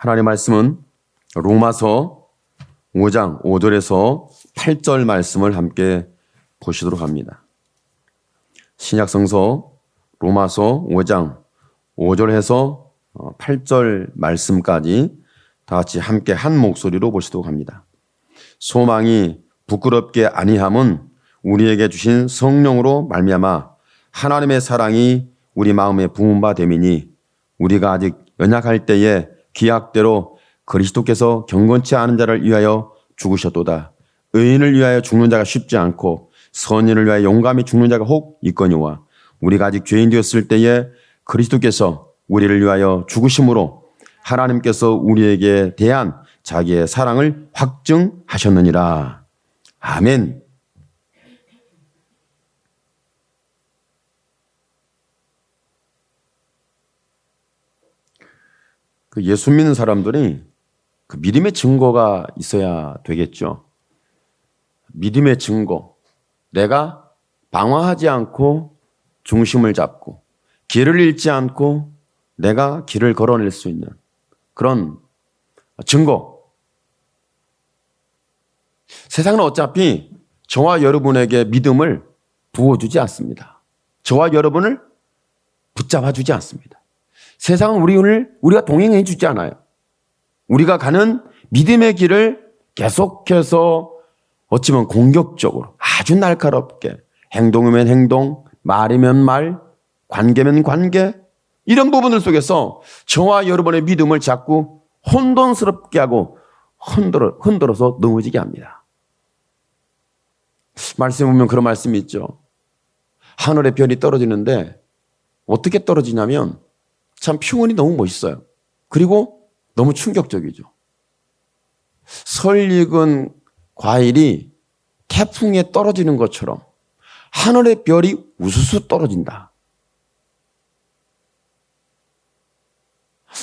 하나님의 말씀은 로마서 5장 5절에서 8절 말씀을 함께 보시도록 합니다. 신약성서 로마서 5장 5절에서 8절 말씀까지 다 같이 함께 한 목소리로 보시도록 합니다. 소망이 부끄럽게 아니함은 우리에게 주신 성령으로 말미암아 하나님의 사랑이 우리 마음에 부은 바 됨이니 우리가 아직 연약할 때에 기약대로 그리스도께서 경건치 않은 자를 위하여 죽으셨도다. 의인을 위하여 죽는 자가 쉽지 않고 선인을 위하여 용감히 죽는 자가 혹 있거니와 우리가 아직 죄인 되었을 때에 그리스도께서 우리를 위하여 죽으심으로 하나님께서 우리에게 대한 자기의 사랑을 확증하셨느니라. 아멘. 예수 믿는 사람들이 그 믿음의 증거가 있어야 되겠죠. 믿음의 증거. 내가 방황하지 않고 중심을 잡고 길을 잃지 않고 내가 길을 걸어낼 수 있는 그런 증거. 세상은 어차피 저와 여러분에게 믿음을 부어주지 않습니다. 저와 여러분을 붙잡아주지 않습니다. 세상은 우리가 동행해 주지 않아요. 우리가 가는 믿음의 길을 계속해서 어찌보면 공격적으로 아주 날카롭게 행동이면 행동, 말이면 말, 관계면 관계 이런 부분들 속에서 저와 여러분의 믿음을 자꾸 혼돈스럽게 하고 흔들어서 넘어지게 합니다. 말씀에 보면 그런 말씀이 있죠. 하늘의 별이 떨어지는데 어떻게 떨어지냐면 참 표현이 너무 멋있어요. 그리고 너무 충격적이죠. 설익은 과일이 태풍에 떨어지는 것처럼 하늘의 별이 우수수 떨어진다.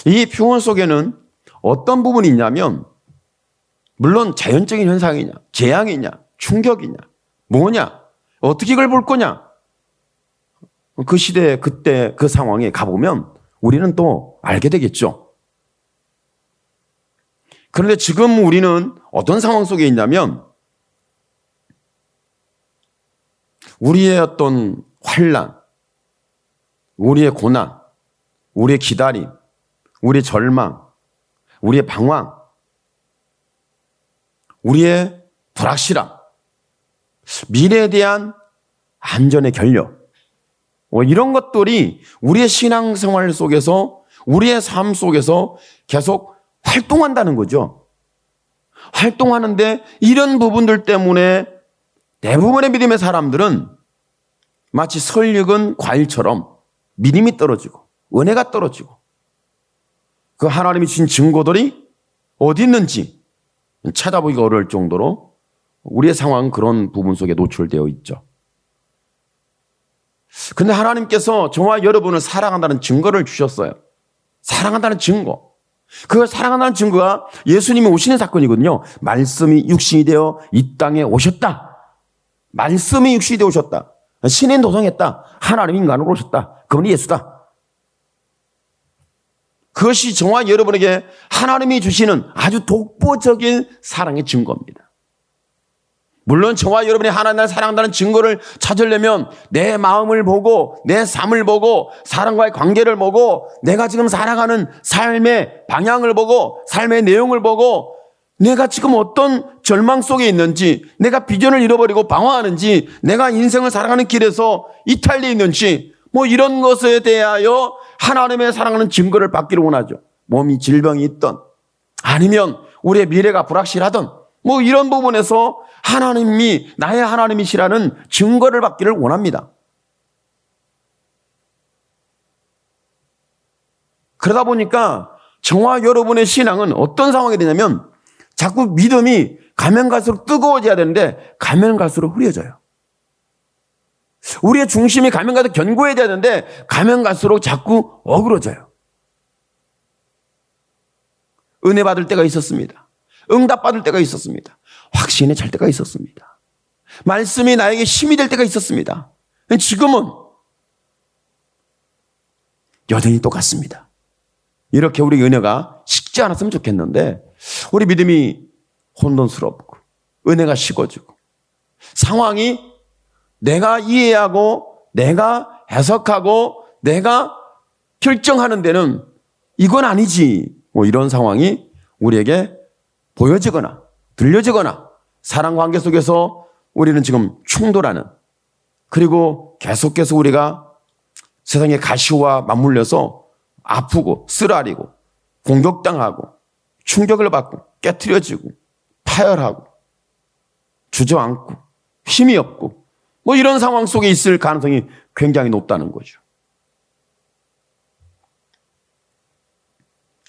이 표현 속에는 어떤 부분이 있냐면 물론 자연적인 현상이냐, 재앙이냐, 충격이냐, 뭐냐, 어떻게 이걸 볼 거냐. 그 시대에 그때 그 상황에 가보면 우리는 또 알게 되겠죠. 그런데 지금 우리는 어떤 상황 속에 있냐면 우리의 어떤 환난, 우리의 고난, 우리의 기다림, 우리의 절망, 우리의 방황, 우리의 불확실함, 미래에 대한 안전의 결력, 이런 것들이 우리의 신앙생활 속에서 우리의 삶 속에서 계속 활동한다는 거죠. 활동하는데 이런 부분들 때문에 대부분의 믿음의 사람들은 마치 설익은 과일처럼 믿음이 떨어지고 은혜가 떨어지고 그 하나님이 주신 증거들이 어디 있는지 찾아보기가 어려울 정도로 우리의 상황은 그런 부분 속에 노출되어 있죠. 근데 하나님께서 저와 여러분을 사랑한다는 증거를 주셨어요. 사랑한다는 증거. 그 사랑한다는 증거가 예수님이 오시는 사건이거든요. 말씀이 육신이 되어 이 땅에 오셨다. 말씀이 육신이 되어 오셨다. 신인 도성했다. 하나님 인간으로 오셨다. 그분이 예수다. 그것이 저와 여러분에게 하나님이 주시는 아주 독보적인 사랑의 증거입니다. 물론 저와 여러분이 하나님을 사랑한다는 증거를 찾으려면 내 마음을 보고 내 삶을 보고 사람과의 관계를 보고 내가 지금 살아가는 삶의 방향을 보고 삶의 내용을 보고 내가 지금 어떤 절망 속에 있는지 내가 비전을 잃어버리고 방황하는지 내가 인생을 살아가는 길에서 이탈되어 있는지 이런 것에 대하여 하나님의 사랑하는 증거를 받기를 원하죠. 몸이 질병이 있던 아니면 우리의 미래가 불확실하던 이런 부분에서 하나님이 나의 하나님이시라는 증거를 받기를 원합니다. 그러다 보니까 저와 여러분의 신앙은 어떤 상황이 되냐면 자꾸 믿음이 가면 갈수록 뜨거워져야 되는데 가면 갈수록 흐려져요. 우리의 중심이 가면 갈수록 견고해져야 되는데 가면 갈수록 자꾸 어그러져요. 은혜 받을 때가 있었습니다. 응답받을 때가 있었습니다. 확신에 찰 때가 있었습니다. 말씀이 나에게 힘이 될 때가 있었습니다. 지금은 여전히 똑같습니다. 이렇게 우리 은혜가 죽지 않았으면 좋겠는데 우리 믿음이 혼돈스럽고 은혜가 식어지고 상황이 내가 이해하고 내가 해석하고 내가 결정하는 데는 이건 아니지. 뭐 이런 상황이 우리에게 보여지거나 들려지거나 사랑 관계 속에서 우리는 지금 충돌하는, 그리고 계속해서 우리가 세상의 가시와 맞물려서 아프고 쓰라리고 공격당하고 충격을 받고 깨트려지고 파열하고 주저앉고 힘이 없고 뭐 이런 상황 속에 있을 가능성이 굉장히 높다는 거죠.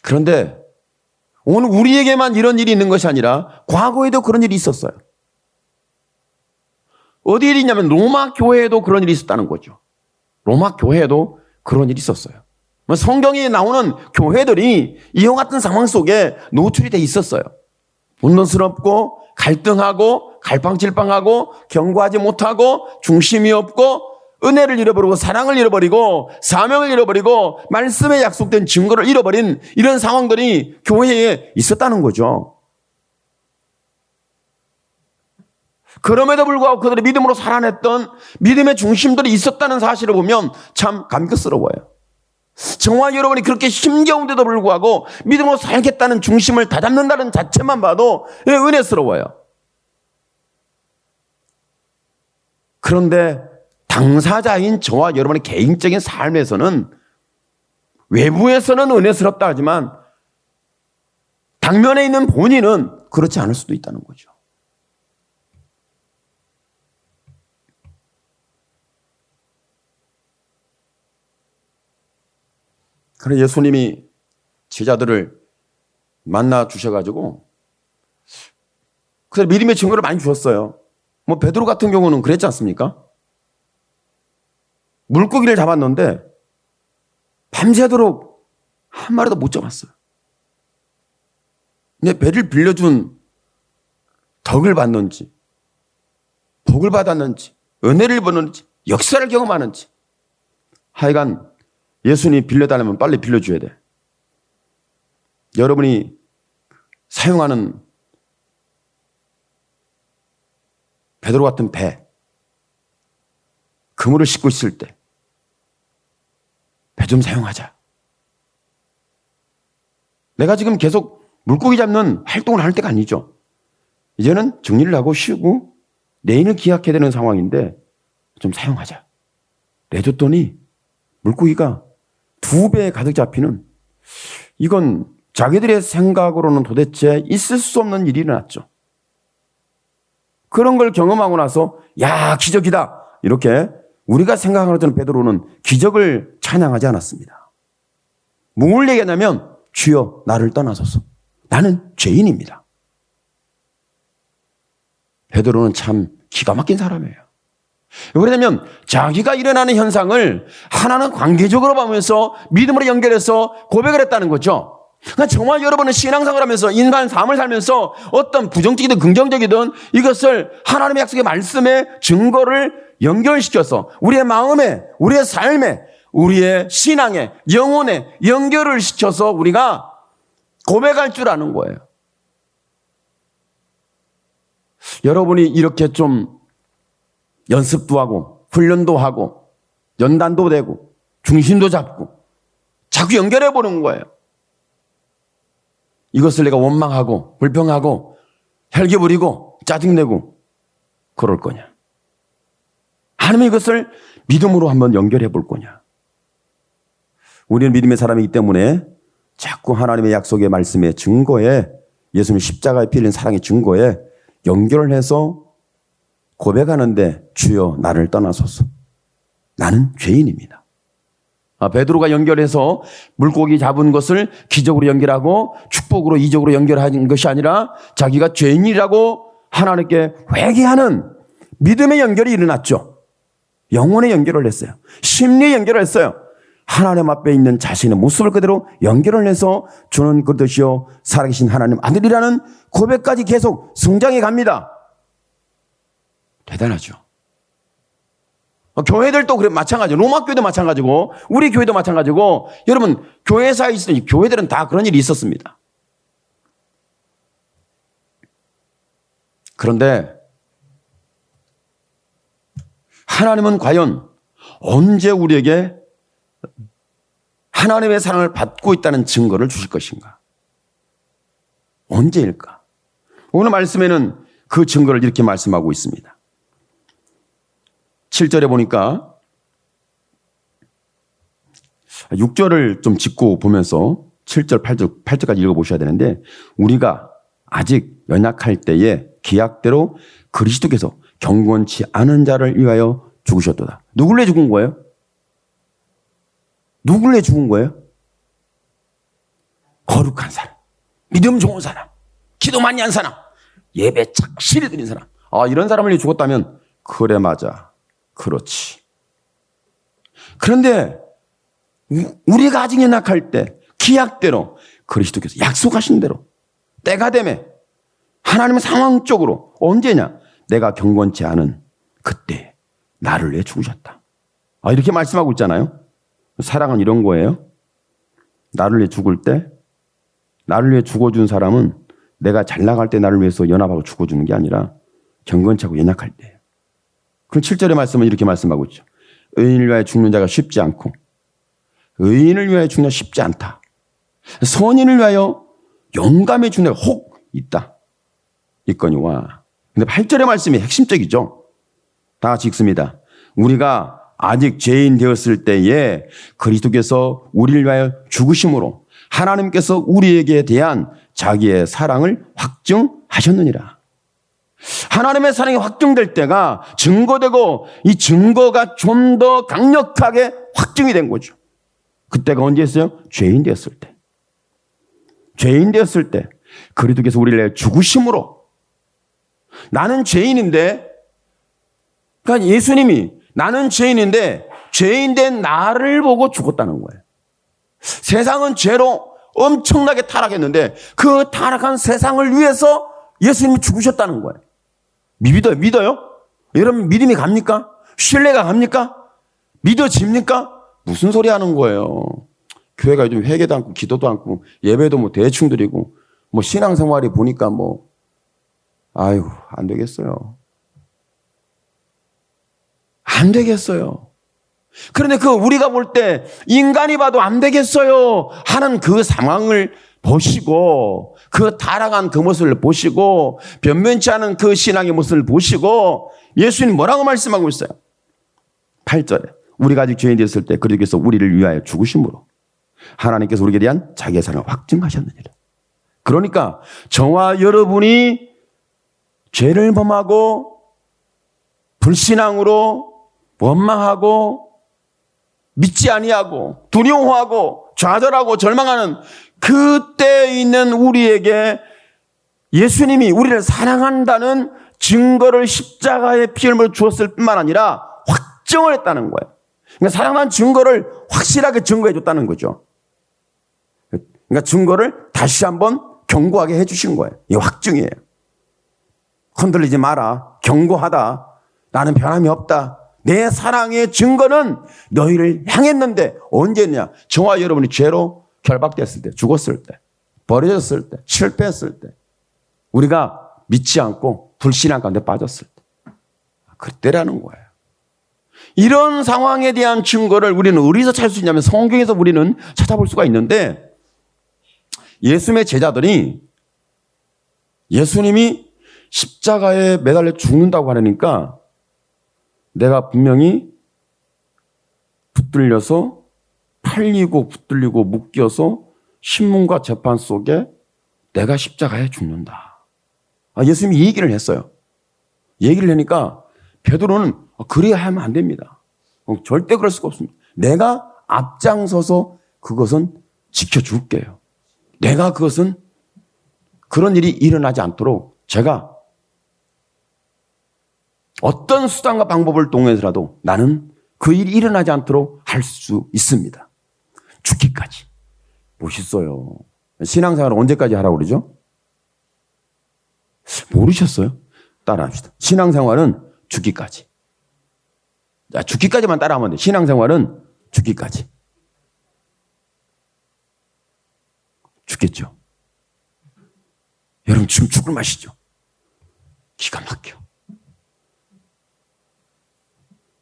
그런데 오늘 우리에게만 이런 일이 있는 것이 아니라 과거에도 그런 일이 있었어요. 어디 일이 있냐면 로마 교회에도 그런 일이 있었다는 거죠. 로마 교회에도 그런 일이 있었어요. 성경에 나오는 교회들이 이와 같은 상황 속에 노출이 돼 있었어요. 혼돈스럽고 갈등하고 갈팡질팡하고 견고하지 못하고 중심이 없고 은혜를 잃어버리고 사랑을 잃어버리고 사명을 잃어버리고 말씀에 약속된 증거를 잃어버린 이런 상황들이 교회에 있었다는 거죠. 그럼에도 불구하고 그들의 믿음으로 살아냈던 믿음의 중심들이 있었다는 사실을 보면 참 감격스러워요. 저와 여러분이 그렇게 힘겨운데도 불구하고 믿음으로 살겠다는 중심을 다잡는다는 자체만 봐도 은혜스러워요. 그런데 당사자인 저와 여러분의 개인적인 삶에서는 외부에서는 은혜스럽다 하지만 당면에 있는 본인은 그렇지 않을 수도 있다는 거죠. 그래서 예수님이 제자들을 만나 주셔가지고 그래서 믿음의 증거를 많이 주었어요. 뭐 베드로 같은 경우는 그랬지 않습니까? 물고기를 잡았는데 밤새도록 한 마리도 못 잡았어요. 근데 배를 빌려준 덕을 받는지 복을 받았는지 은혜를 받는지 역사를 경험하는지 하여간 예수님이 빌려달라면 빨리 빌려줘야 돼. 여러분이 사용하는 베드로 같은 배, 그물을 싣고 있을 때 배 좀 사용하자. 내가 지금 계속 물고기 잡는 활동을 할 때가 아니죠. 이제는 정리를 하고 쉬고 내일을 기약해야 되는 상황인데 좀 사용하자. 내줬더니 물고기가 2배 가득 잡히는, 이건 자기들의 생각으로는 도대체 있을 수 없는 일이 일어났죠. 그런 걸 경험하고 나서 야, 기적이다 이렇게 우리가 생각하는 베드로는 기적을 찬양하지 않았습니다. 뭘 얘기하냐면 주여 나를 떠나소서, 나는 죄인입니다. 베드로는 참 기가 막힌 사람이에요. 왜냐하면 자기가 일어나는 현상을 하나는 관계적으로 보면서 믿음으로 연결해서 고백을 했다는 거죠. 그러니까 정말 여러분은 신앙생활을 하면서 인간 삶을 살면서 어떤 부정적이든 긍정적이든 이것을 하나님의 약속의 말씀에 증거를 연결시켜서 우리의 마음에, 우리의 삶에, 우리의 신앙에, 영혼에 연결을 시켜서 우리가 고백할 줄 아는 거예요. 여러분이 이렇게 좀 연습도 하고 훈련도 하고 연단도 되고 중심도 잡고 자꾸 연결해 보는 거예요. 이것을 내가 원망하고 불평하고 혈기 부리고 짜증내고 그럴 거냐? 아니면 이것을 믿음으로 한번 연결해 볼 거냐? 우리는 믿음의 사람이기 때문에 자꾸 하나님의 약속의 말씀의 증거에, 예수님 십자가에 필린 사랑의 증거에 연결을 해서 고백하는데 주여 나를 떠나소서, 나는 죄인입니다. 베드로가 연결해서 물고기 잡은 것을 기적으로 연결하고 축복으로 이적으로 연결하는 것이 아니라 자기가 죄인이라고 하나님께 회개하는 믿음의 연결이 일어났죠. 영혼의 연결을 했어요. 심리의 연결을 했어요. 하나님 앞에 있는 자신의 모습을 그대로 연결을 해서 주는 그릇이요 살아계신 하나님 아들이라는 고백까지 계속 성장해 갑니다. 대단하죠. 교회들도 그래 마찬가지고, 로마 교회도 마찬가지고, 우리 교회도 마찬가지고, 여러분 교회사에 있는 교회들은 다 그런 일이 있었습니다. 그런데 하나님은 과연 언제 우리에게 하나님의 사랑을 받고 있다는 증거를 주실 것인가? 언제일까? 오늘 말씀에는 그 증거를 이렇게 말씀하고 있습니다. 7절에 보니까 6절을 좀 짚고 보면서 7절, 8절까지 읽어보셔야 되는데, 우리가 아직 연약할 때에 기약대로 그리스도께서 경건치 않은 자를 위하여 죽으셨도다. 누굴 위해 죽은 거예요? 누굴 위해 죽은 거예요? 거룩한 사람, 믿음 좋은 사람, 기도 많이 한 사람, 예배 착실히 드린 사람. 이런 사람을 위해 죽었다면 그래, 맞아, 그렇지. 그런데 우리가 아직 연약할 때 기약대로 그리스도께서 약속하신 대로 때가 되면 하나님의 상황적으로 언제냐? 내가 경건치 않은 그때 나를 위해 죽으셨다. 이렇게 말씀하고 있잖아요. 사랑은 이런 거예요. 나를 위해 죽을 때, 나를 위해 죽어준 사람은 내가 잘 나갈 때 나를 위해서 연합하고 죽어주는 게 아니라 경건치 않고 연약할 때예요. 그럼 7절의 말씀은 이렇게 말씀하고 있죠. 의인을 위하여 죽는 자가 쉽지 않고, 의인을 위하여 죽는 자가 쉽지 않다. 선인을 위하여 용감히 죽는 자가 혹 있다. 있거니와. 근데 8절의 말씀이 핵심적이죠. 다 같이 읽습니다. 우리가 아직 죄인 되었을 때에 그리스도께서 우리를 위하여 죽으심으로 하나님께서 우리에게 대한 자기의 사랑을 확증하셨느니라. 하나님의 사랑이 확증될 때가 증거되고, 이 증거가 좀 더 강력하게 확증이 된 거죠. 그때가 언제였어요? 죄인 되었을 때. 죄인 되었을 때 그리스도께서 우리를 위하여 죽으심으로. 나는 죄인인데, 그러니까 예수님이 나는 죄인인데 죄인된 나를 보고 죽었다는 거예요. 세상은 죄로 엄청나게 타락했는데 그 타락한 세상을 위해서 예수님이 죽으셨다는 거예요. 믿어요? 여러분 믿음이 갑니까? 신뢰가 갑니까? 믿어집니까? 무슨 소리 하는 거예요? 교회가 요즘 회개도 않고 기도도 않고 예배도 뭐 대충 드리고 뭐 신앙생활이 보니까 뭐 아유 안 되겠어요. 안 되겠어요. 그런데 우리가 볼 때 인간이 봐도 안 되겠어요 하는 그 상황을 보시고, 그 타락한 그 모습을 보시고, 변변치 않은 그 신앙의 모습을 보시고 예수님 뭐라고 말씀하고 있어요? 8절에 우리가 아직 죄인 되었을 때 그리스도께서 우리를 위하여 죽으심으로 하나님께서 우리에 대한 자기의 사랑을 확증하셨느니라. 그러니까 저와 여러분이 죄를 범하고 불신앙으로 원망하고 믿지 아니하고 두려워하고 좌절하고 절망하는 그때에 있는 우리에게 예수님이 우리를 사랑한다는 증거를 십자가의 피 흘림으로 주었을 뿐만 아니라 확정을 했다는 거예요. 그러니까 사랑한 증거를 확실하게 증거해 줬다는 거죠. 그러니까 증거를 다시 한번 경고하게 해 주신 거예요. 이게 확증이에요. 흔들리지 마라. 경고하다. 나는 변함이 없다. 내 사랑의 증거는 너희를 향했는데 언제냐? 저와 여러분이 죄로 결박됐을 때, 죽었을 때, 버려졌을 때, 실패했을 때, 우리가 믿지 않고 불신앙 가운데 빠졌을 때, 그때라는 거예요. 이런 상황에 대한 증거를 우리는 어디서 찾을 수 있냐면 성경에서 우리는 찾아볼 수가 있는데, 예수님의 제자들이 예수님이 십자가에 매달려 죽는다고 하니까 내가 분명히 붙들려서 팔리고 붙들리고 묶여서 신문과 재판 속에 내가 십자가에 죽는다. 예수님이 이 얘기를 했어요. 얘기를 하니까 베드로는 그래야 하면 안 됩니다. 절대 그럴 수가 없습니다. 내가 앞장서서 그것은 지켜줄게요. 내가 그것은 그런 일이 일어나지 않도록 제가 어떤 수단과 방법을 동원해서라도 나는 그 일이 일어나지 않도록 할 수 있습니다. 죽기까지. 멋있어요. 신앙생활을 언제까지 하라고 그러죠? 모르셨어요? 따라합시다. 신앙생활은 죽기까지. 자, 죽기까지만 따라하면 돼. 신앙생활은 죽기까지. 죽겠죠. 여러분 지금 죽을 맛이죠. 기가 막혀.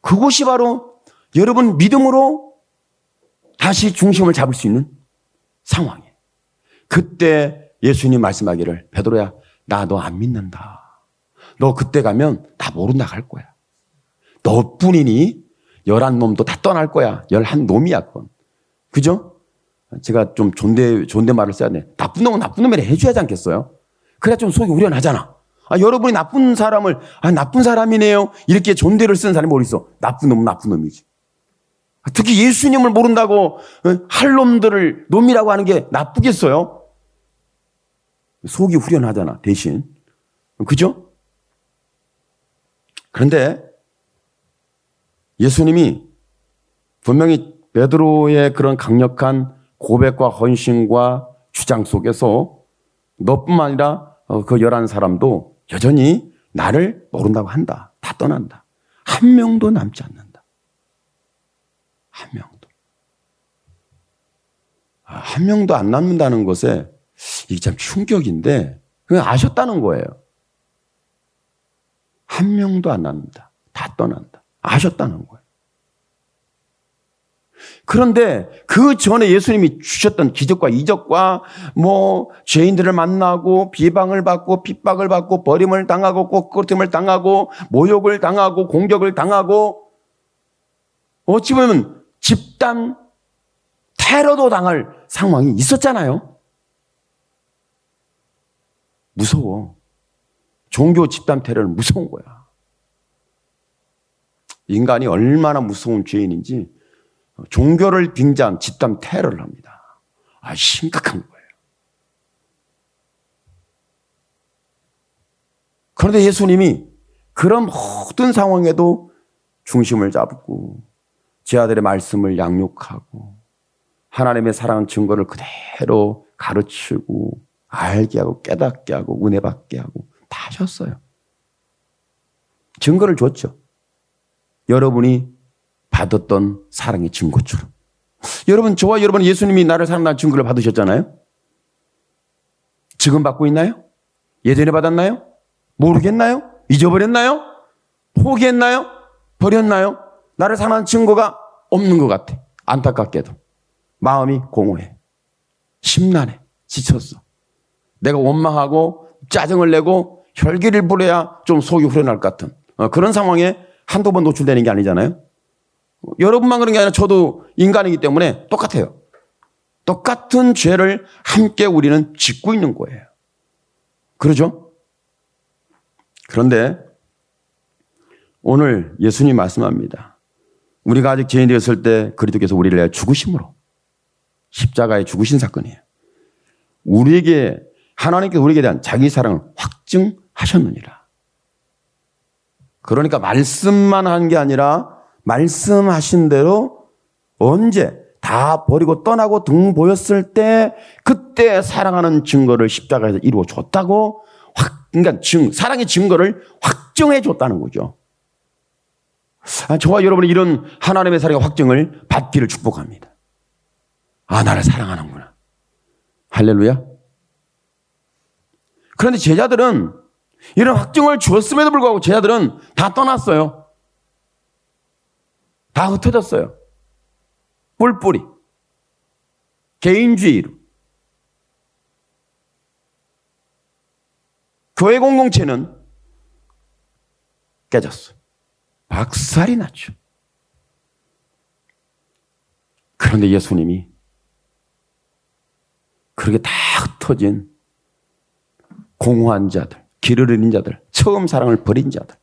그곳이 바로 여러분 믿음으로 다시 중심을 잡을 수 있는 상황이에요. 그때 예수님 말씀하기를 베드로야 나 너 안 믿는다. 너 그때 가면 나 모른다 갈 거야. 너뿐이니 11놈도 다 떠날 거야. 11놈이야 그건. 그죠? 제가 좀 존댓말을 써야 돼. 나쁜 놈은 나쁜 놈이라 해줘야지 않겠어요? 그래야 좀 속이 우려나잖아. 여러분이 나쁜 사람을 나쁜 사람이네요 이렇게 존대를 쓰는 사람이 어디 있어? 나쁜 놈은 나쁜 놈이지. 특히 예수님을 모른다고 할 놈들을 놈이라고 하는 게 나쁘겠어요? 속이 후련하잖아 대신. 그죠? 그런데 예수님이 분명히 베드로의 그런 강력한 고백과 헌신과 주장 속에서 너뿐만 아니라 그 11사람도 여전히 나를 모른다고 한다. 다 떠난다. 한 명도 남지 않는다. 한 명도. 한 명도 안 남는다는 것에 이게 참 충격인데 그냥 아셨다는 거예요. 한 명도 안 남는다. 다 떠난다. 아셨다는 거예요. 그런데 그 전에 예수님이 주셨던 기적과 이적과 죄인들을 만나고 비방을 받고 핍박을 받고 버림을 당하고 꼬꾸라짐을 당하고 모욕을 당하고 공격을 당하고 어찌 보면 집단 테러도 당할 상황이 있었잖아요. 무서워. 종교 집단 테러는 무서운 거야. 인간이 얼마나 무서운 죄인인지 종교를 빙자한 집단 테러를 합니다. 심각한 거예요. 그런데 예수님이 그런 모든 상황에도 중심을 잡고 제 아들의 말씀을 양육하고 하나님의 사랑 증거를 그대로 가르치고 알게 하고 깨닫게 하고 은혜 받게 하고 다 하셨어요. 증거를 줬죠. 여러분이 받았던 사랑의 증거처럼. 여러분, 저와 여러분 예수님이 나를 사랑한다는 증거를 받으셨잖아요. 지금 받고 있나요? 예전에 받았나요? 모르겠나요? 잊어버렸나요? 포기했나요? 버렸나요? 나를 사랑하는 증거가 없는 것 같아. 안타깝게도. 마음이 공허해. 심란해. 지쳤어. 내가 원망하고 짜증을 내고 혈기를 부려야 좀 속이 후련할 것 같은 그런 상황에 한두 번 노출되는 게 아니잖아요. 여러분만 그런 게 아니라 저도 인간이기 때문에 똑같아요. 똑같은 죄를 함께 우리는 짓고 있는 거예요. 그러죠? 그런데 오늘 예수님 말씀합니다. 우리가 아직 죄인 되었을 때 그리스도께서 우리를 위하여 죽으심으로 십자가에 죽으신 사건이에요. 하나님께서 우리에게 대한 자기 사랑을 확증하셨느니라. 그러니까 말씀만 한 게 아니라 말씀하신 대로 언제 다 버리고 떠나고 등 보였을 때 그때 사랑하는 증거를 십자가에서 이루어 줬다고 그러니까 사랑의 증거를 확증해 줬다는 거죠. 저와 여러분이 이런 하나님의 사랑의 확증을 받기를 축복합니다. 나를 사랑하는구나. 할렐루야. 그런데 제자들은 이런 확증을 주었음에도 불구하고 제자들은 다 떠났어요. 다 흩어졌어요. 뿔뿔이. 개인주의로. 교회 공동체는 깨졌어요. 박살이 났죠. 그런데 예수님이 그렇게 다 흩어진 공허한 자들, 길을 잃은 자들, 처음 사랑을 버린 자들,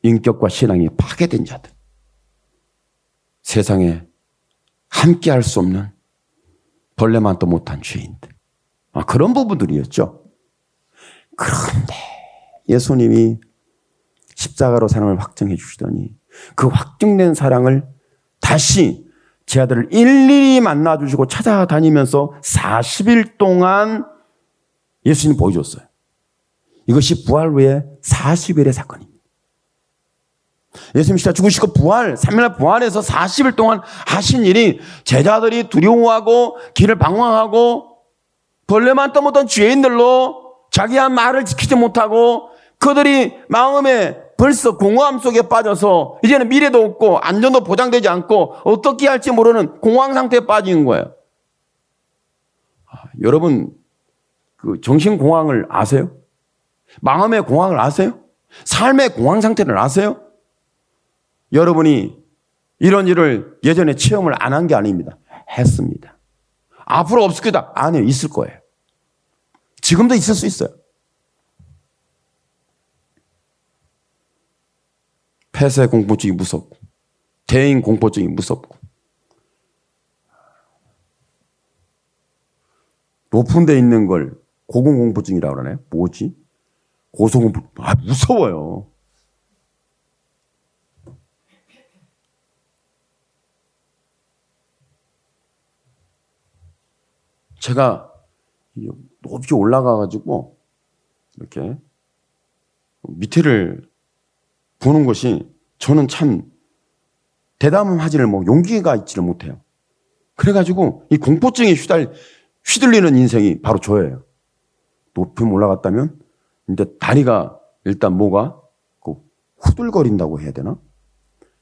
인격과 신앙이 파괴된 자들, 세상에 함께 할 수 없는 벌레만도 못한 죄인들. 그런 부분들이었죠. 그런데 예수님이 십자가로 사랑을 확증해 주시더니 그 확증된 사랑을 다시 제 아들을 일일이 만나주시고 찾아다니면서 40일 동안 예수님 보여줬어요. 이것이 부활 후에 40일의 사건입니다. 예수님 십자가 죽으시고 3일날 부활해서 40일 동안 하신 일이 제자들이 두려워하고 길을 방황하고 벌레만 떠먹던 죄인들로 자기의 말을 지키지 못하고 그들이 마음에 벌써 공허함 속에 빠져서 이제는 미래도 없고 안전도 보장되지 않고 어떻게 할지 모르는 공황 상태에 빠진 거예요. 여러분, 그 정신공황을 아세요? 마음의 공황을 아세요? 삶의 공황 상태를 아세요? 여러분이 이런 일을 예전에 체험을 안 한 게 아닙니다. 했습니다. 앞으로 없을 거다. 아니요, 있을 거예요. 지금도 있을 수 있어요. 폐쇄 공포증이 무섭고, 대인 공포증이 무섭고, 높은 데 있는 걸 고공공포증이라고 그러나요? 뭐지? 고소공포, 무서워요. 제가 높이 올라가가지고 이렇게 밑에를 보는 것이 저는 참 대담하지를 용기가 있지를 못해요. 그래가지고 이 공포증에 휘둘리는 인생이 바로 저예요. 높이 올라갔다면 이제 다리가 일단 뭐가 후들거린다고 해야 되나?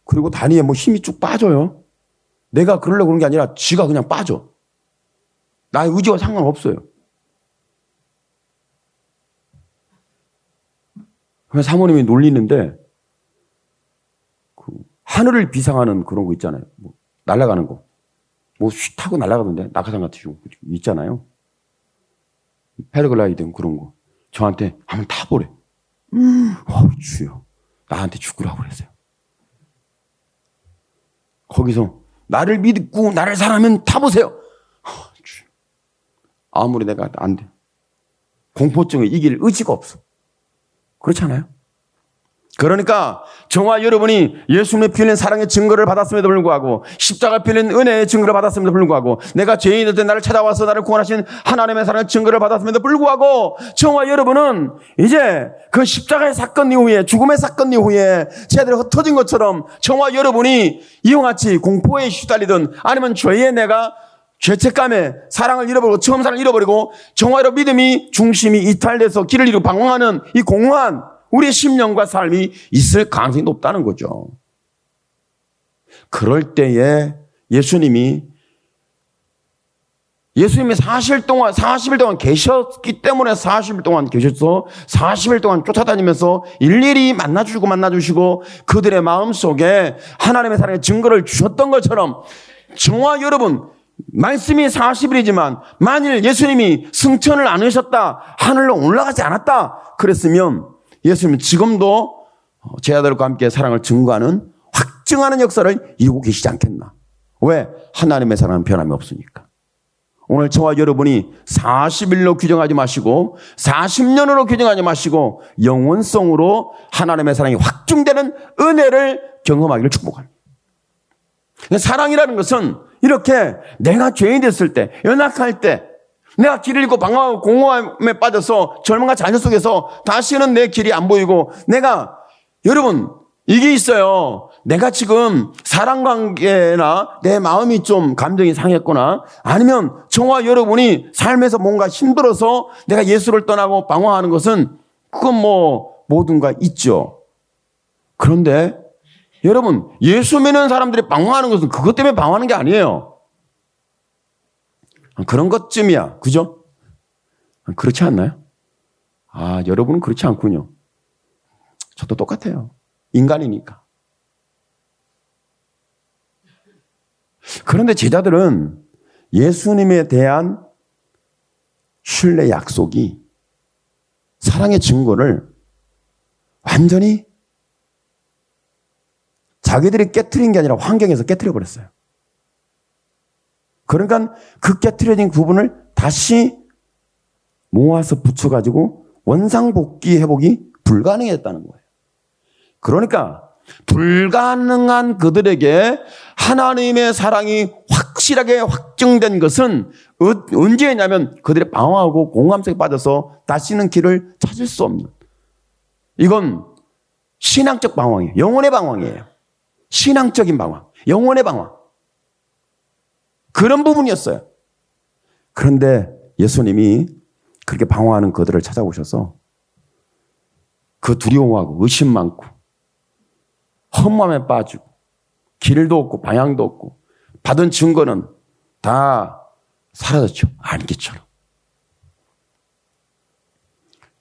그리고 다리에 힘이 쭉 빠져요. 내가 그러려고 그런 게 아니라 쥐가 그냥 빠져. 나의 의지와 상관없어요. 그래서 사모님이 놀리는데 하늘을 비상하는 그런 거 있잖아요. 날아가는 거. 쉿 하고 날아가던데 낙하산 같은 거 있잖아요. 패러글라이딩 그런 거. 저한테 한번 타보래. 주여. 나한테 죽으라고 그랬어요. 거기서 나를 믿고 나를 사랑하면 타보세요. 아무리 내가 안 돼. 공포증을 이길 의지가 없어. 그렇지 않아요? 그러니까 저와 여러분이 예수님의 피 흘린 사랑의 증거를 받았음에도 불구하고 십자가 피 흘린 은혜의 증거를 받았음에도 불구하고 내가 죄인일 때 나를 찾아와서 나를 구원하신 하나님의 사랑의 증거를 받았음에도 불구하고 저와 여러분은 이제 그 십자가의 사건 이후에 죽음의 사건 이후에 제들이 흩어진 것처럼 저와 여러분이 이와 같이 공포에 휘달리든 아니면 죄의 내가 죄책감에 사랑을 잃어버리고 처음 사랑을 잃어버리고 저와 여러분 믿음이 중심이 이탈돼서 길을 잃고 방황하는 이 공허한 우리의 심령과 삶이 있을 가능성이 높다는 거죠. 그럴 때에 예수님이 40일 동안 계셨기 때문에 40일 동안 계셔서 40일 동안 쫓아다니면서 일일이 만나주시고 그들의 마음속에 하나님의 사랑의 증거를 주셨던 것처럼 저와 여러분 말씀이 40일이지만 만일 예수님이 승천을 안 하셨다, 하늘로 올라가지 않았다 그랬으면 예수님은 지금도 제 아들과 함께 사랑을 증거하는 확증하는 역사를 이루고 계시지 않겠나. 왜? 하나님의 사랑은 변함이 없으니까. 오늘 저와 여러분이 40일로 규정하지 마시고 40년으로 규정하지 마시고 영원성으로 하나님의 사랑이 확증되는 은혜를 경험하기를 축복합니다. 사랑이라는 것은 이렇게 내가 죄인이 됐을 때, 연약할 때, 내가 길을 잃고 방황하고 공허함에 빠져서 젊음과 자녀 속에서 다시는 내 길이 안 보이고 여러분 이게 있어요. 내가 지금 사랑관계나 내 마음이 좀 감정이 상했거나 아니면 저와 여러분이 삶에서 뭔가 힘들어서 내가 예수를 떠나고 방황하는 것은 그건 뭐든가 있죠. 그런데 여러분 예수 믿는 사람들이 방황하는 것은 그것 때문에 방황하는 게 아니에요. 그런 것쯤이야. 그죠? 그렇지 않나요? 여러분은 그렇지 않군요. 저도 똑같아요. 인간이니까. 그런데 제자들은 예수님에 대한 신뢰 약속이 사랑의 증거를 완전히 자기들이 깨트린 게 아니라 환경에서 깨트려 버렸어요. 그러니까 그 깨트려진 부분을 다시 모아서 붙여가지고 원상복귀 회복이 불가능했다는 거예요. 그러니까 불가능한 그들에게 하나님의 사랑이 확실하게 확증된 것은 언제냐면 그들이 방황하고 공허함 속에 빠져서 다시는 길을 찾을 수 없는, 이건 신앙적 방황이에요. 영혼의 방황이에요. 신앙적인 방황, 영혼의 방황. 그런 부분이었어요. 그런데 예수님이 그렇게 방황하는 그들을 찾아오셔서 그 두려워하고 의심 많고 헛마음에 빠지고 길도 없고 방향도 없고 받은 증거는 다 사라졌죠. 안개처럼.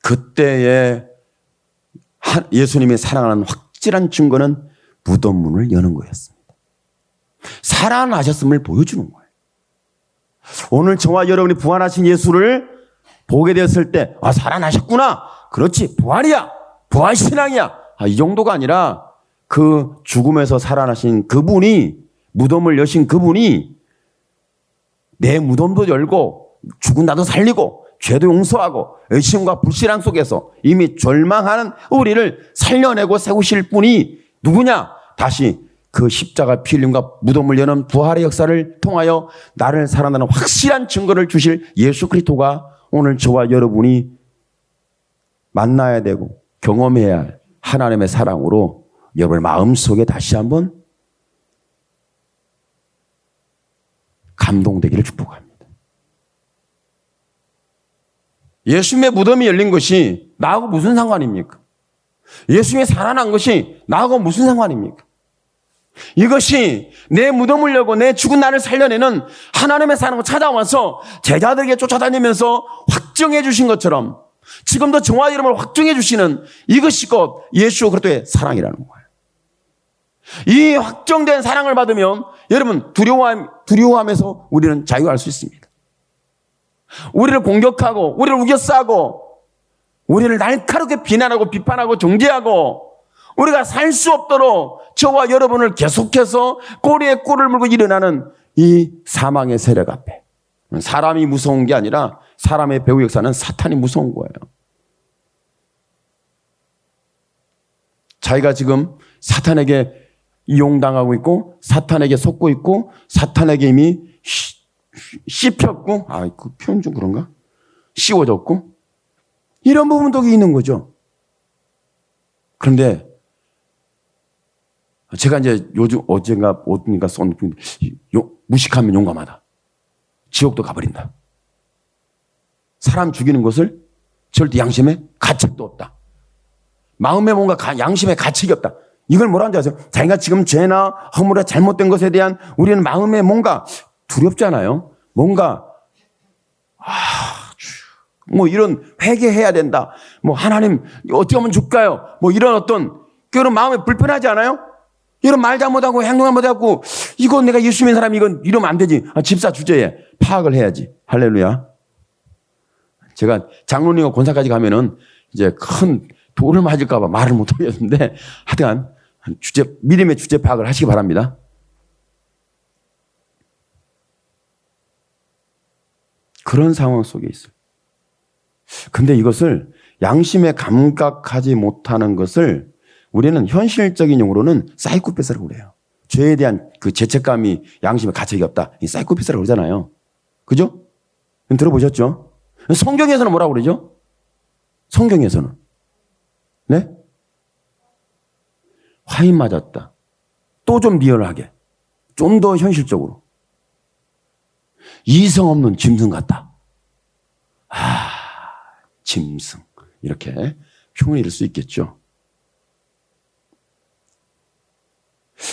그때에 예수님이 사랑하는 확실한 증거는 무덤 문을 여는 거였습니다. 살아나셨음을 보여주는 거예요. 오늘 저와 여러분이 부활하신 예수를 보게 되었을 때 살아나셨구나. 그렇지. 부활이야. 부활신앙이야. 이 정도가 아니라 그 죽음에서 살아나신 그분이 무덤을 여신 그분이 내 무덤도 열고 죽은 나도 살리고 죄도 용서하고 의심과 불신앙 속에서 이미 절망하는 우리를 살려내고 세우실 분이 누구냐? 다시 그 십자가 피 흘림과 무덤을 여는 부활의 역사를 통하여 나를 살아나는 확실한 증거를 주실 예수 그리스도가 오늘 저와 여러분이 만나야 되고 경험해야 할 하나님의 사랑으로 여러분의 마음속에 다시 한번 감동되기를 축복합니다. 예수님의 무덤이 열린 것이 나하고 무슨 상관입니까? 예수님이 살아난 것이 나하고 무슨 상관입니까? 이것이 내 무덤을 열고 내 죽은 나를 살려내는 하나님의 사랑을 찾아와서 제자들에게 쫓아다니면서 확정해 주신 것처럼 지금도 저와 여러분을 확정해 주시는 이것이 곧 예수 그리스도의 사랑이라는 거예요. 이 확정된 사랑을 받으면 여러분 두려워함에서 우리는 자유할 수 있습니다. 우리를 공격하고 우리를 우겨싸고 우리를 날카롭게 비난하고 비판하고 정죄하고 우리가 살 수 없도록 저와 여러분을 계속해서 꼬리에 꿀을 물고 일어나는 이 사망의 세력 앞에 사람이 무서운 게 아니라 사람의 배후 역사는 사탄이 무서운 거예요. 자기가 지금 사탄에게 이용당하고 있고 사탄에게 속고 있고 사탄에게 이미 씹혔고 그 표현 좀 그런가? 씌워졌고 이런 부분도 있는 거죠. 그런데 제가 이제 요즘 어딘가 쏜 무식하면 용감하다. 지옥도 가버린다. 사람 죽이는 것을 절대 양심에 가책도 없다. 마음에 뭔가 양심에 가책이 없다. 이걸 뭐라는 줄 아세요? 자기가 지금 죄나 허물에 잘못된 것에 대한 우리는 마음에 뭔가 두렵잖아요. 뭔가 이런 회개해야 된다. 하나님 어떻게 하면 줄까요? 이런 어떤 그런 마음에 불편하지 않아요? 이런 말 잘못하고 행동 잘못하고 이건 내가 예수 믿는 사람이 이건 이러면 안 되지. 집사 주제에 파악을 해야지. 할렐루야. 제가 장로님과 권사까지 가면은 이제 큰 돌을 맞을까 봐 말을 못 하겠는데 하여간 믿음의 주제 파악을 하시기 바랍니다. 그런 상황 속에 있어요. 근데 이것을 양심에 감각하지 못하는 것을 우리는 현실적인 용어로는 사이코패스라고 그래요. 죄에 대한 그 죄책감이 양심에 가책이 없다. 이 사이코패스라고 그러잖아요. 그죠? 들어보셨죠? 성경에서는 뭐라고 그러죠? 성경에서는. 네? 화인 맞았다. 또 좀 리얼하게. 좀 더 현실적으로. 이성 없는 짐승 같다. 짐승. 이렇게 표현이 될 수 있겠죠.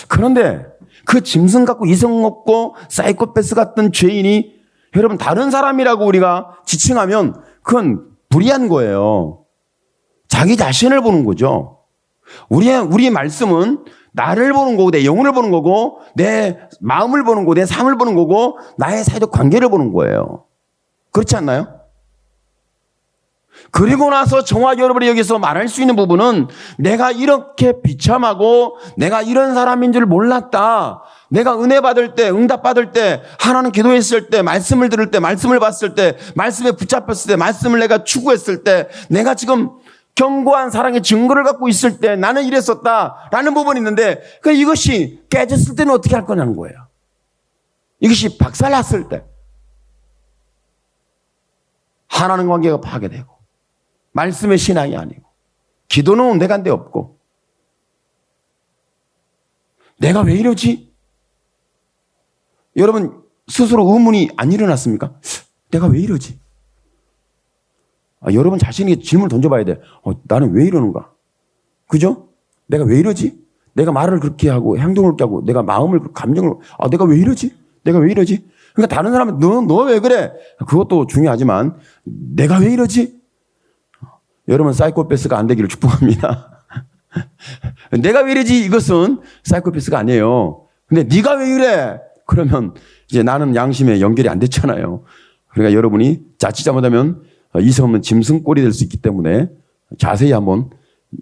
그런데 그 짐승 같고 이성 없고 사이코패스 같은 죄인이 여러분 다른 사람이라고 우리가 지칭하면 그건 불의한 거예요. 자기 자신을 보는 거죠. 우리의 말씀은 나를 보는 거고 내 영혼을 보는 거고 내 마음을 보는 거고 내 삶을 보는 거고 나의 사회적 관계를 보는 거예요. 그렇지 않나요? 그리고 나서 저와 여러분이 여기서 말할 수 있는 부분은 내가 이렇게 비참하고 내가 이런 사람인 줄 몰랐다. 내가 은혜 받을 때, 응답 받을 때, 하나님 기도했을 때, 말씀을 들을 때, 말씀을 봤을 때, 말씀에 붙잡혔을 때, 말씀을 내가 추구했을 때, 내가 지금 견고한 사랑의 증거를 갖고 있을 때 나는 이랬었다라는 부분이 있는데 이것이 깨졌을 때는 어떻게 할 거냐는 거예요. 이것이 박살났을 때 하나님 관계가 파괴되고 말씀의 신앙이 아니고 기도는 온데간데 없고 내가 왜 이러지? 여러분 스스로 의문이 안 일어났습니까? 내가 왜 이러지? 여러분 자신에게 질문을 던져봐야 돼. 나는 왜 이러는가? 그죠? 내가 왜 이러지? 내가 말을 그렇게 하고 행동을 그렇게 하고 내가 마음을 감정을 내가 왜 이러지? 내가 왜 이러지? 그러니까 다른 사람은 너 왜 그래? 그것도 중요하지만 내가 왜 이러지? 여러분 사이코패스가 안 되기를 축복합니다. 내가 왜 이러지? 이것은 사이코패스가 아니에요. 근데 네가 왜 이래? 그러면 이제 나는 양심에 연결이 안 됐잖아요. 그러니까 여러분이 자칫 잘못하면 이성 없는 짐승꼴이 될 수 있기 때문에 자세히 한번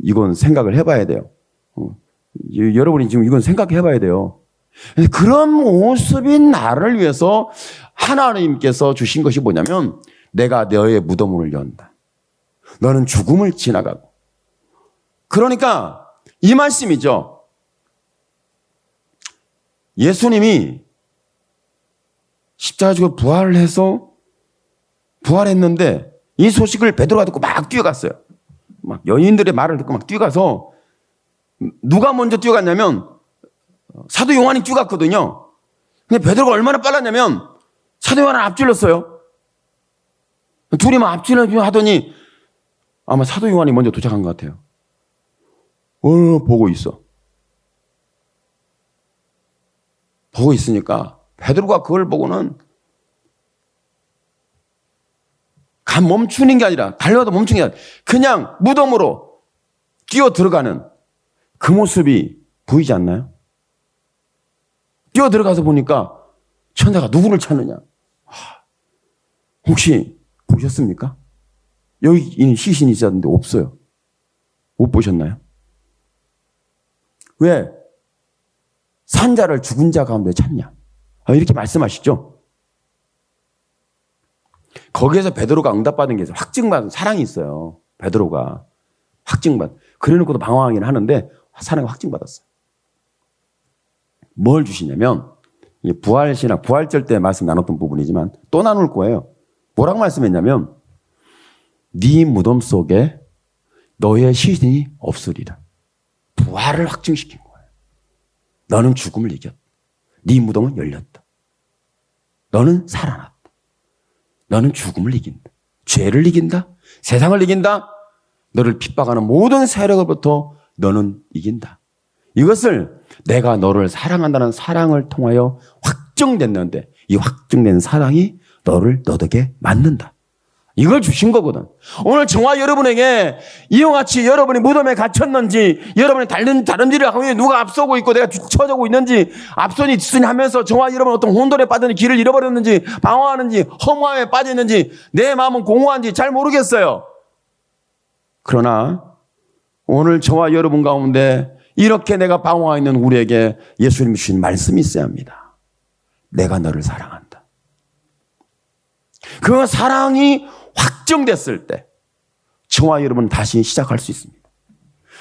이건 생각을 해봐야 돼요. 여러분이 지금 이건 생각해봐야 돼요. 그런 모습이 나를 위해서 하나님께서 주신 것이 뭐냐면 내가 너의 무덤을 연다. 너는 죽음을 지나가고. 그러니까 이 말씀이죠. 예수님이 십자가 지고 부활을 해서 부활했는데 이 소식을 베드로가 듣고 막 뛰어갔어요. 막 여인들의 말을 듣고 막 뛰어가서 누가 먼저 뛰어갔냐면 사도 요한이 뛰어갔거든요. 근데 베드로가 얼마나 빨랐냐면 사도 요한을 앞질렀어요. 둘이 막 앞질러 하더니 아마 사도 요한이 먼저 도착한 것 같아요. 보고 있어. 보고 있으니까 베드로가 그걸 보고는 멈추는 게 아니라 달려가다 멈추는 게 아니라 그냥 무덤으로 뛰어 들어가는 그 모습이 보이지 않나요? 뛰어 들어가서 보니까 천사가 누구를 찾느냐? 혹시 보셨습니까? 여기 있는 시신이 있었는데 없어요. 못 보셨나요? 왜 산자를 죽은 자 가운데 찾냐? 이렇게 말씀하시죠. 거기에서 베드로가 응답받은 게 있어요. 확증받은 사랑이 있어요. 베드로가 확증받. 그래놓고도 방황하긴 하는데 사랑이 확증받았어요. 뭘 주시냐면 부활신학, 부활절 때 말씀 나눴던 부분이지만 또 나눌 거예요. 뭐라고 말씀했냐면 네 무덤 속에 너의 시신이 없으리라. 부활을 확증시킨 거예요. 너는 죽음을 이겼다. 네 무덤은 열렸다. 너는 살아났다. 너는 죽음을 이긴다. 죄를 이긴다. 세상을 이긴다. 너를 핍박하는 모든 세력으로부터 너는 이긴다. 이것을 내가 너를 사랑한다는 사랑을 통하여 확정됐는데 이 확정된 사랑이 너를 너에게 맞는다. 이걸 주신 거거든. 오늘 저와 여러분에게 이와 같이 여러분이 무덤에 갇혔는지 여러분이 다른 일을 하고 누가 앞서고 있고 내가 뒤처지고 있는지 앞서니 뒤서니 하면서 저와 여러분 어떤 혼돈에 빠졌는지 길을 잃어버렸는지 방황하는지 허무함에 빠졌는지 내 마음은 공허한지 잘 모르겠어요. 그러나 오늘 저와 여러분 가운데 이렇게 내가 방황하고 있는 우리에게 예수님이 주신 말씀이 있어야 합니다. 내가 너를 사랑한다. 그 사랑이 확정됐을 때 저와 여러분은 다시 시작할 수 있습니다.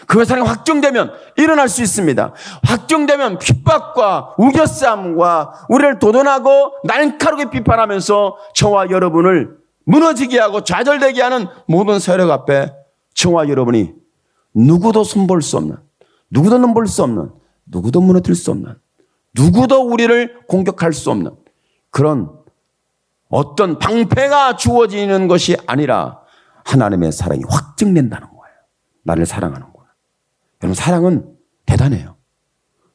그 사랑이 확정되면 일어날 수 있습니다. 확정되면 핍박과 우겨싸움과 우리를 도전하고 날카롭게 비판하면서 저와 여러분을 무너지게 하고 좌절되게 하는 모든 세력 앞에 저와 여러분이 누구도 손볼 수 없는, 누구도 넘볼 수 없는, 누구도 무너뜨릴 수 없는, 누구도 우리를 공격할 수 없는 그런 어떤 방패가 주어지는 것이 아니라 하나님의 사랑이 확증된다는 거예요. 나를 사랑하는구나. 여러분 사랑은 대단해요.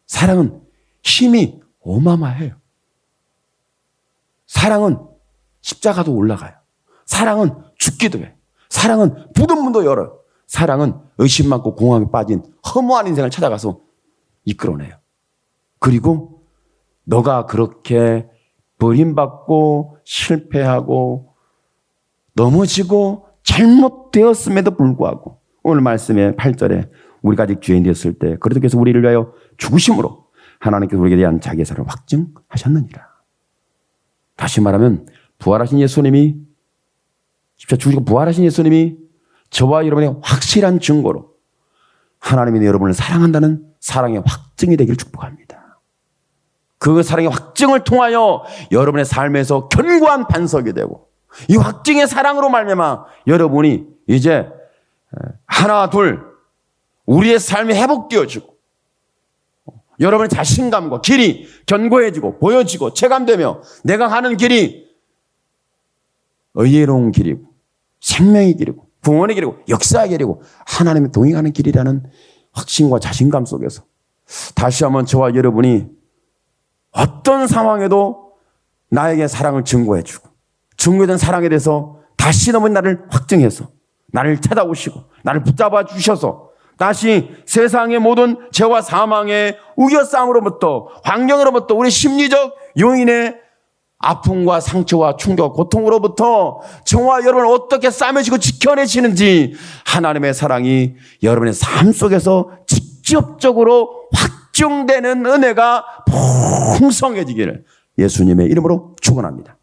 사랑은 힘이 어마어마해요. 사랑은 십자가도 올라가요. 사랑은 죽기도 해요. 사랑은 부든 문도 열어요. 사랑은 의심 많고 공황에 빠진 허무한 인생을 찾아가서 이끌어내요. 그리고 너가 그렇게 버림받고 실패하고 넘어지고 잘못되었음에도 불구하고 오늘 말씀의 8절에 우리가 아직 죄인 되었을 때 그리스도께서 우리를 위하여 죽으심으로 하나님께서 우리에 대한 자기의 사랑을 확증하셨느니라. 다시 말하면 부활하신 예수님이 십자가 죽으시고 부활하신 예수님이 저와 여러분의 확실한 증거로 하나님이 여러분을 사랑한다는 사랑의 확증이 되기를 축복합니다. 그 사랑의 확증을 통하여 여러분의 삶에서 견고한 반석이 되고 이 확증의 사랑으로 말미암아 여러분이 이제 하나 둘 우리의 삶이 회복되어지고 여러분의 자신감과 길이 견고해지고 보여지고 체감되며 내가 가는 길이 의로운 길이고 생명의 길이고 구원의 길이고 역사의 길이고 하나님의 동행하는 길이라는 확신과 자신감 속에서 다시 한번 저와 여러분이 어떤 상황에도 나에게 사랑을 증거해주고 증거된 사랑에 대해서 다시 한번 나를 확증해서 나를 찾아오시고 나를 붙잡아 주셔서 다시 세상의 모든 죄와 사망의 우겨싸움으로부터 환경으로부터 우리 심리적 요인의 아픔과 상처와 충격, 고통으로부터 저와 여러분을 어떻게 싸매시고 지켜내시는지 하나님의 사랑이 여러분의 삶 속에서 직접적으로 확증되는 은혜가 풍성해지기를 예수님의 이름으로 축원합니다.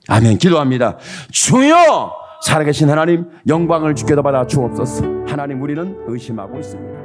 아멘. 기도합니다. 주여 살아계신 하나님 영광을 주께도 받아 주옵소서. 하나님 우리는 의심하고 있습니다.